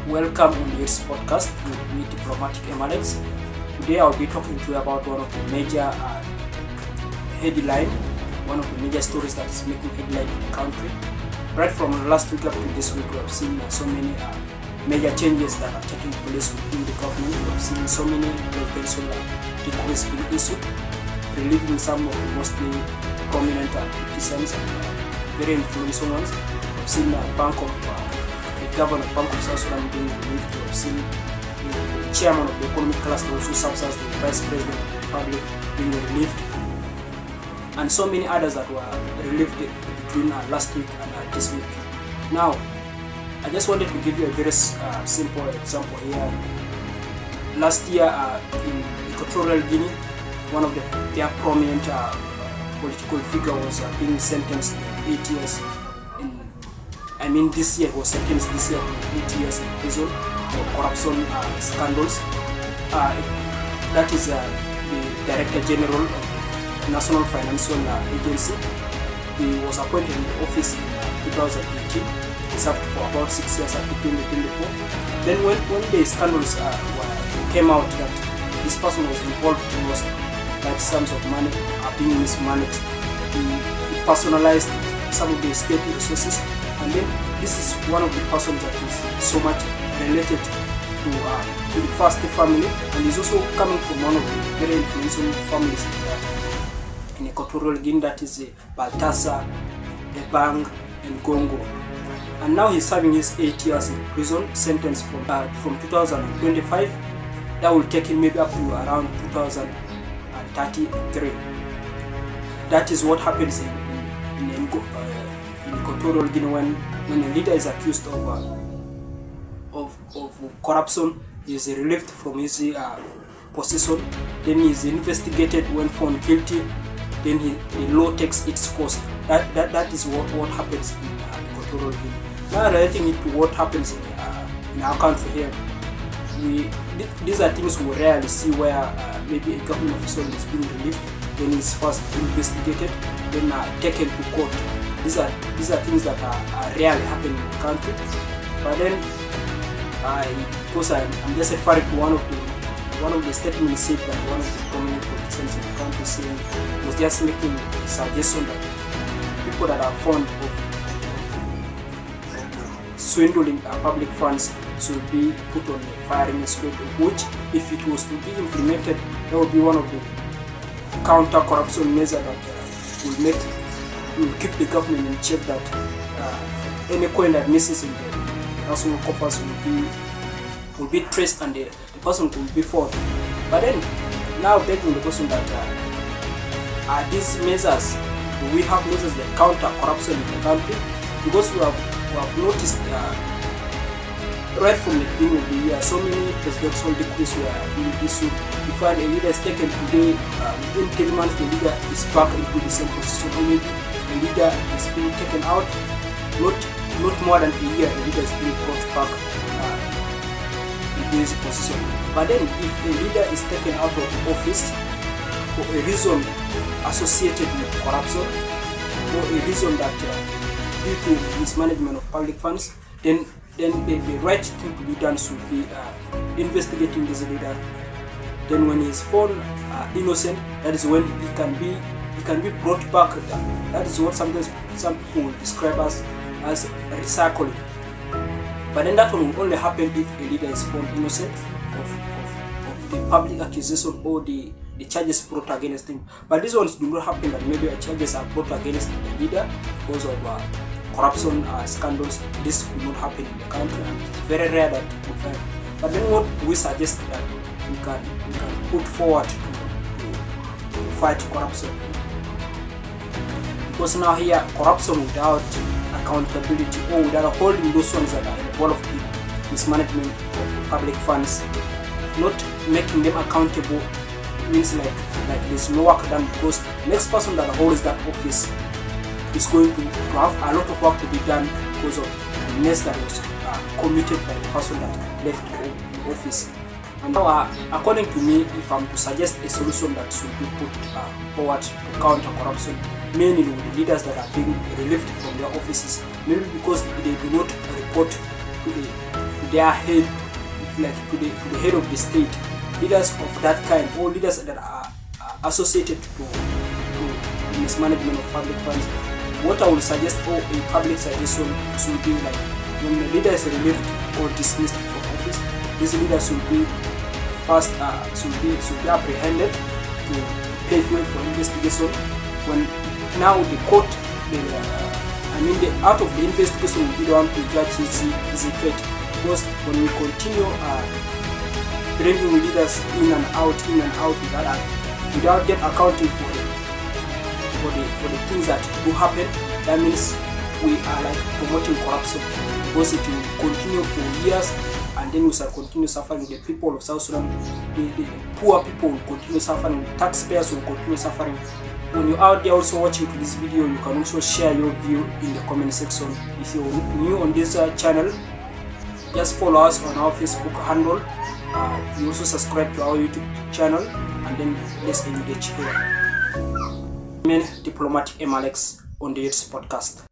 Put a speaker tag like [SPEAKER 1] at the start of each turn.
[SPEAKER 1] Welcome on this podcast with me, Diplomatic Emalex. Today I'll be talking to you about one of the major one of the major stories that is making headline in the country. Right from last week up to this week, we have seen so many major changes that are taking place within the government. We have seen so many presidential decrees being issued, relieving some of the most prominent politicians and very influential ones. We have seen the governor of Bank of South Sudan being relieved. We have seen the chairman of the economic cluster also serves as the vice president of the republic being relieved, and so many others that were relieved between last week and this week. Now, I just wanted to give you a very simple example here. Last year in Equatorial Guinea, one of their prominent political figure was being sentenced to 8 years. This year he was sentenced to 8 years in prison for corruption scandals. That is the Director General of the National Financial Agency. He was appointed in the office in 2018. He served for about 6 years at 2024. Then when the scandals came out that this person was involved in large sums of money being mismanaged, he personalized some of the state resources. And then this is one of the persons that is so much related to the first family, and is also coming from one of the very influential families in Equatorial Guinea, that is Baltasar, Ebang, and Gongo. And now he's serving his 8 years in prison, sentence from 2025. That will take him maybe up to around 2033. That is what happens in Equatorial Guinea when a leader is accused of corruption. He is relieved from his position, then he is investigated. When found guilty, then the law takes its course. That is what happens in Equatorial Guinea. Now relating it to what happens in our country here, these are things we rarely see, where maybe a government official is being relieved, then is first investigated, then taken to court. These are things that are rarely happening in the country. But then, because I'm just referring to one of the statements said by one of the prominent politicians in the country, saying he was just making a suggestion that people that are fond of swindling public funds should be put on a firing squad, which, if it was to be implemented, that would be one of the counter-corruption measures that will keep the government in check, that any coin that misses in the national coffers will be traced, and the person will be fought. But then, now begging the question that are these measures, do we have measures that counter corruption in the country? Because we have noticed right from the beginning of the year, so many presidential decrees were being issued. You find a leader is taken today, within 10 months the leader is back into the same position. Only the leader is being taken out, not more than a year, the leader is being brought back into his position. But then, if a leader is taken out of office for a reason associated with corruption, or a reason that due to mismanagement of public funds, then the right thing to be done should be investigating this leader. Then when he is found innocent, that is when he can be brought back. That is what sometimes some people will describe as recycling. But then that will only happen if a leader is found innocent of the public accusation or the charges brought against him. But these ones do not happen, that maybe charges are brought against the leader because of corruption scandals. This will not happen in the country, and it's very rare that we find. But then what we suggest that we can put forward to fight corruption, because now here corruption without accountability, or without holding those ones that are involved in mismanagement of public funds, not making them accountable, means like there's no work done, because the next person that holds that office is going to have a lot of work to be done because of the mess that was committed by the person that left the office. And now, according to me, if I'm to suggest a solution that should be put forward to counter corruption, mainly with the leaders that are being relieved from their offices, maybe because they do not report to their head, like to the head of the state, leaders of that kind, or leaders that are associated to mismanagement of public funds, what I will suggest, or a public suggestion, should be like, when the leader is relieved or dismissed from office, these leaders should be first should be apprehended to pay fuel for investigation. When now the court, the out of the investigation will be the one to judge his fate. Because when we continue bringing leaders in and out without them accounting for the things that do happen, that means we are like promoting corruption, because it will continue for years, and then we shall continue suffering. The people of South Sudan, the poor people will continue suffering, taxpayers will continue suffering. When you're out there also watching to this video, you can also share your view in the comment section. If you're new on this channel, just follow us on our Facebook handle. You also subscribe to our YouTube channel, and then let's engage here. Diplomatic MLX on the Yates podcast.